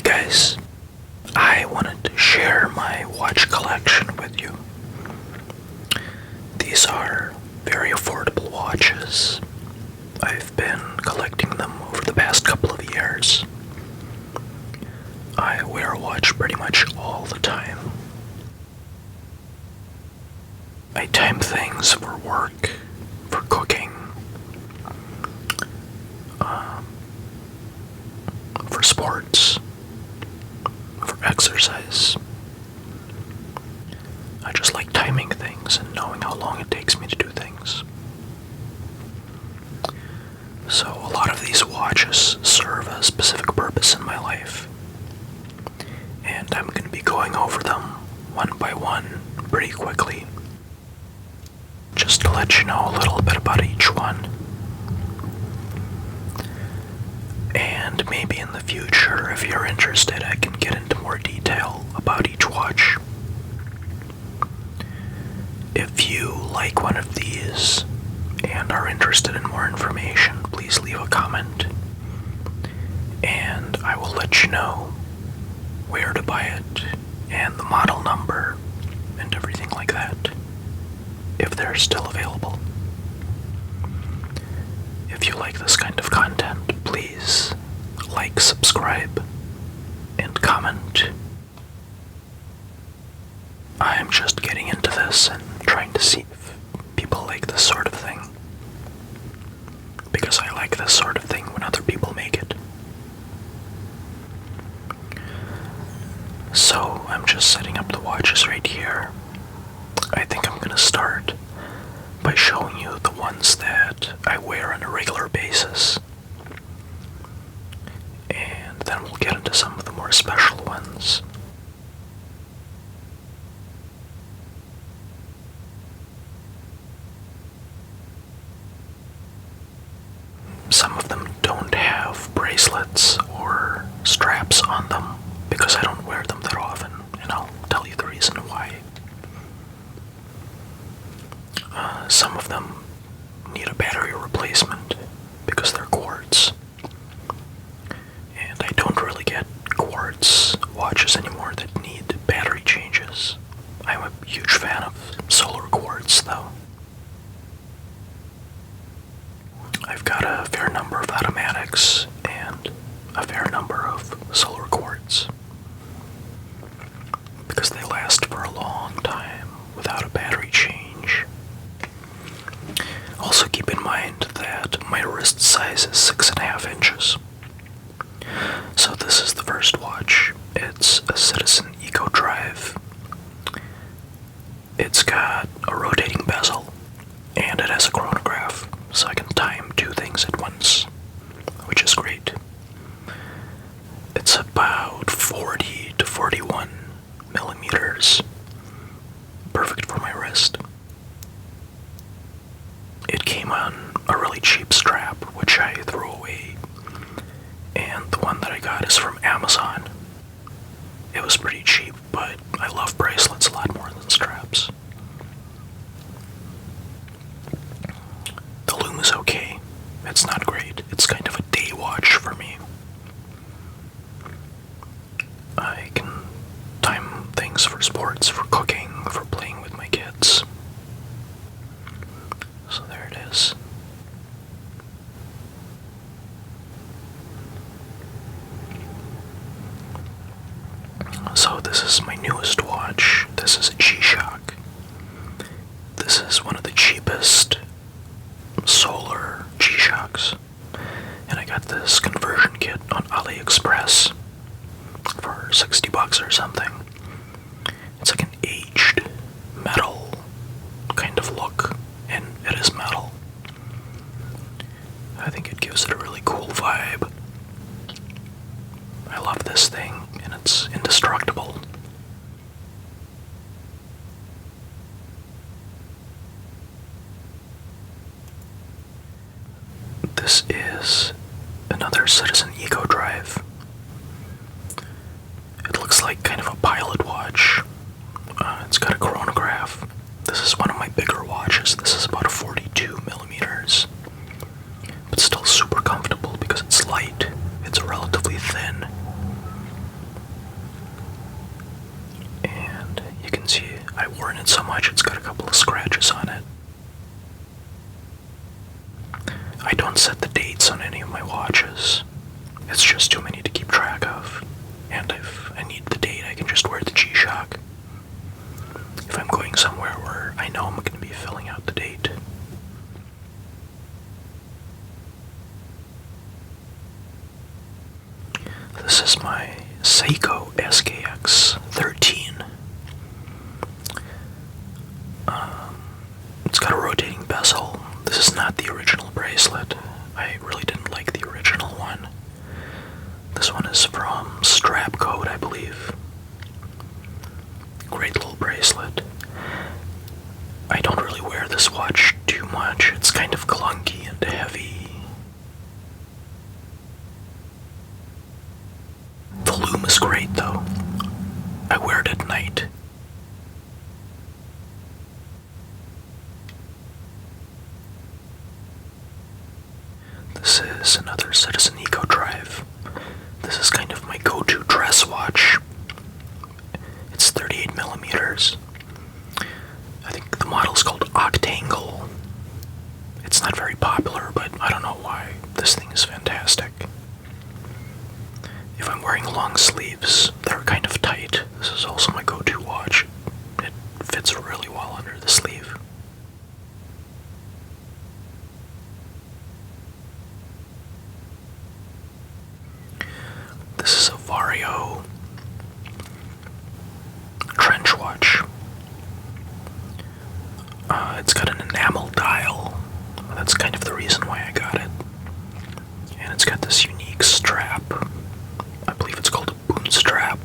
guys, I wanted to share my watch collection with you. These are very affordable watches. I've been collecting them over the past couple of years. I wear a watch pretty much all the time. I time things for work, for cooking, for sports, for exercise. I just like timing things and knowing how long it takes me to do things. So a lot of these watches serve a specific purpose in my life. And I'm going to be going over them one by one pretty quickly, just to let you know a little bit about each one. And maybe in the future, if you're interested, I can get into more detail about each watch. If you like one of these and are interested in more information, please leave a comment, and I will let you know where to buy it and the model number and everything like that, if they're still available. If you like this kind of content, please like, subscribe, and comment. I'm just getting into this and trying to see if people like this sort of thing, because I like this sort of thing when other people make it. So I'm just setting up the watches right here. I think I'm going to start by showing you the ones that I wear on a regular basis, and then we'll get into some of the more special ones. Some of them don't have bracelets or straps on them because I don't wear them that often, and I'll tell you the reason why. Some of them need a battery replacement because they're quartz, and I don't really get quartz watches anymore that need battery changes. I'm a huge fan of solar quartz, though. I've got a fair number of automatics and a fair number of solar quartz because they last for a long time without a battery change. Also keep in mind that my wrist size is 6.5 inches. So this is the first watch. It's a Citizen Eco Drive. It's got a rotating bezel and it has a chronograph, so I can time two things at once, which is great. It's about 40 to 41 millimeters, perfect for my wrist. It came on a really cheap strap, which I threw away, and the one that I got is from Amazon. It was pretty cheap, but I love bracelets a lot more than straps. The lume is okay. It's not great. It's kind of a day watch for me. I can time things for sports, for cooking, for playing with my kids. So there it is. So this is my newest watch. This is a G-Shock. This is one of the cheapest solar G-Shocks, and I got this conversion kit on AliExpress for $60 or something. It's like an aged metal kind of look, and it is metal. I think it gives it a really cool vibe. I love this thing, and it's indestructible. This is another Citizen Eco Drive. It looks like kind of a pilot watch. It's got a chronograph. This is one of my bigger watches. This is about a 42 millimeters, but still super comfortable because it's light. It's relatively thin. wearing it so much it's got a couple of scratches on it. I don't set the dates on any of my watches. It's just too many to keep track of. And if I need the date, I can just wear the G-Shock. If I'm going somewhere where I know I'm going to be filling out the date. This is my Seiko SKX 13. It's got a rotating bezel. This is not the original bracelet. I really didn't like the original one. This one is from Strap Code, I believe. Great little bracelet. I don't really wear this watch too much. It's kind of clunky and heavy. The lume is great though. I wear it at night. This is another Citizen Eco Drive. This is kind of my go-to dress watch. It's 38 millimeters. I think the model is called Octangle. It's not very popular, but I don't know why. This thing is fantastic. If I'm wearing long sleeves, they're kind of tight. This is also my go-to watch. It fits really well under the sleeve. This is a Vario trench watch. It's got an enamel dial. That's kind of the reason why I got it. And it's got this unique strap. I believe it's called a boot strap.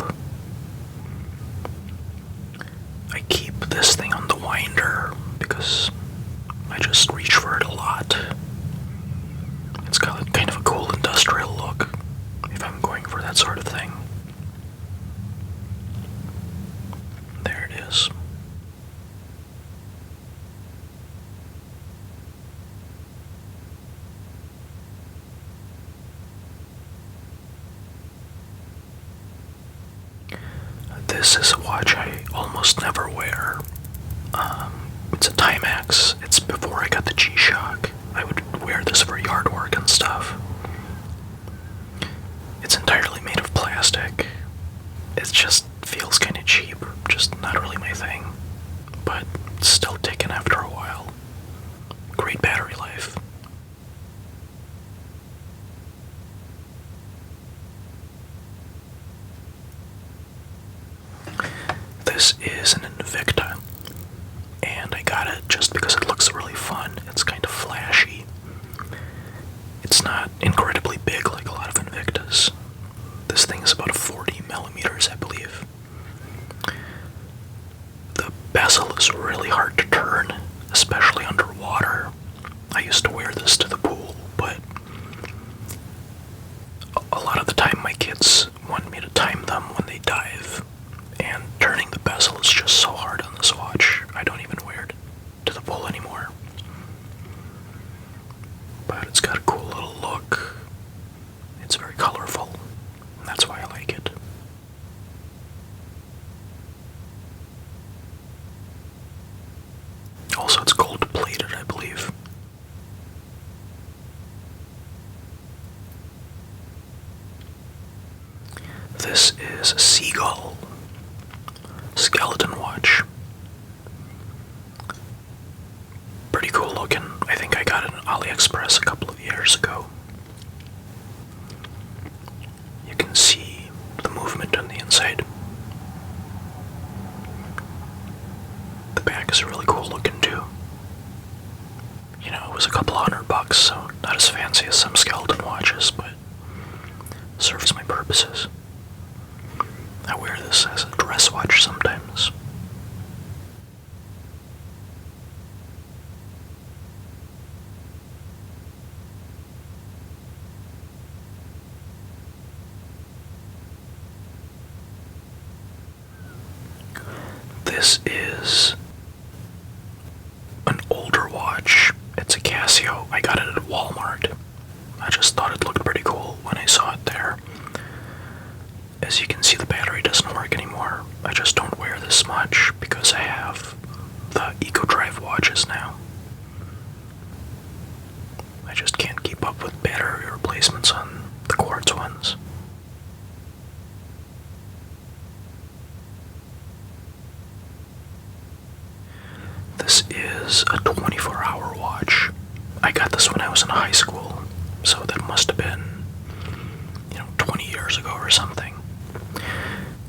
I keep this thing on the winder because I just reach for it a lot. It's got kind of a cool industrial look if I'm going for that sort of thing. There it is. This is a watch I almost never wear. It's a Timex. It's before I got the G-Shock. I would wear this for yard work and stuff. It's entirely made of plastic. It just feels kind of cheap. Just not really my thing. But it's still ticking after a while. Great battery life. This is an Invicta, and I got it just because it looks really fun. It's kind of flashy. It's not incredibly big like a lot of Invictas. This thing is about 40 millimeters, I believe. The bezel is really hard to turn, especially underwater. I used to wear this to the pool, but a lot of the time my kids want me to time them when they dive. And turning the bezel is just so hard on this watch. I don't even wear it to the pool anymore. But it's got a cool little look. It's very colorful, and that's why I like it. Also, it's gold-plated, I believe. This is a Seagull skeleton watch. Pretty cool looking. I think I got it on AliExpress a couple of years ago. You can see the movement on the inside. The back is really cool looking too. You know, it was a couple $100, so not as fancy as some skeleton watches, but serves my purposes. I wear this as a dress watch sometimes. This is an older watch. It's a Casio. I got it at Walmart. I just thought it looked pretty cool when I saw it there. As you can see, the battery doesn't work anymore. I just don't wear this much because I have watches now. I just can't keep up with battery replacements on the quartz ones. This is a 24-hour watch. I got this when I was in high school, so that must have been, 20 years ago or something.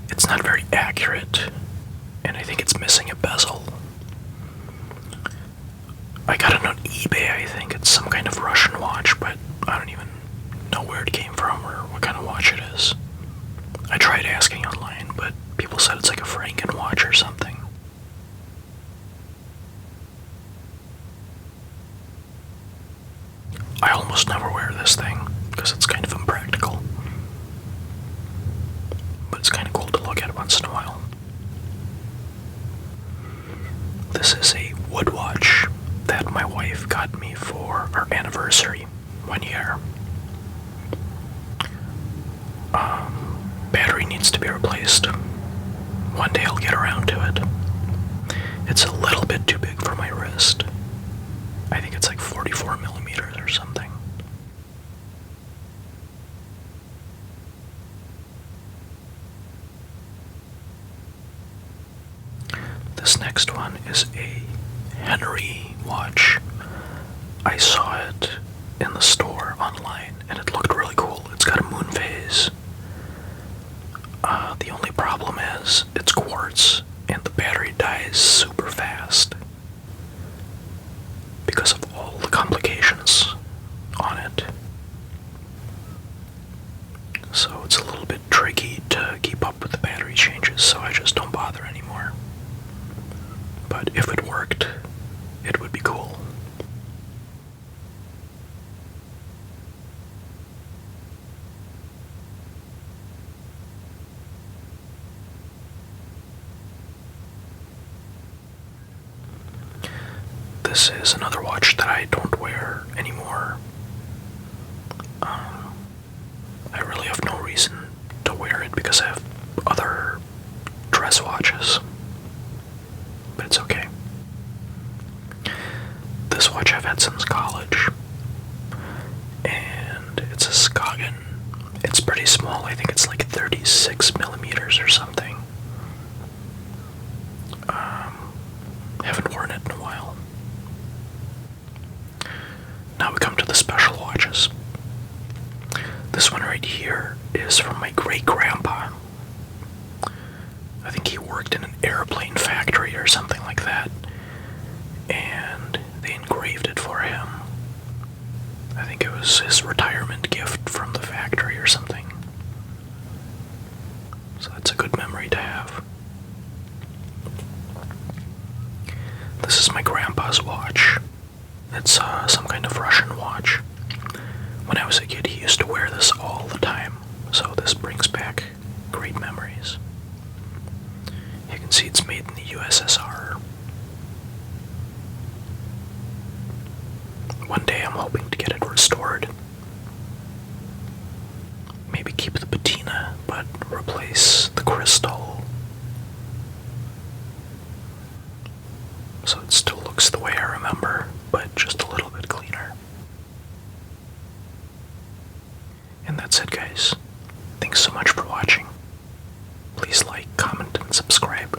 It's not very accurate, and I think it's missing a bezel. I got it on eBay, I think. It's some kind of Russian watch, but I don't even know where it came from or what kind of watch it is. I tried asking online, but people said it's like a Franken watch or something. I almost never wear this thing, because it's kind of impractical. But it's kind of cool to look at once in a while. This is a wood watch that my wife got me for our anniversary 1 year. Battery needs to be replaced. One day I'll get around to it. It's a little bit too big for my wrist. I think it's like 44 millimeters or something. This next one is a Henry watch. I saw it in the store online and it looked really cool. It's got a moon phase. The only problem is it's quartz and the battery dies super fast because of all the complications on it. So it's a little bit tricky to keep up with the battery changes, so I just don't bother anymore. But if it worked, it would be cool. This is another watch that I don't wear anymore. I really have no reason to wear it because I have other dress watches. But it's okay. This watch I've had since college. And it's a Seagull. It's pretty small. I think it's like 36 millimeters or something. Haven't worn it in a while. Now we come to the special watches. This one right here is from my great-grandpa. I think he worked in an airplane factory or something like that. And they engraved it for him. I think it was his retirement gift from the factory or something. So that's a good memory to have. This is my grandpa's watch. It's some kind of Russian watch. When I was a kid, he used to wear this all the time, so this brings back great memories. You can see it's made in the USSR. One day I'm hoping to get it restored. Maybe keep the patina, but replace the crystal. So it still looks the way I remember, but just a little bit cleaner. And that's it, guys. Thanks so much for watching. Please like, comment, and subscribe.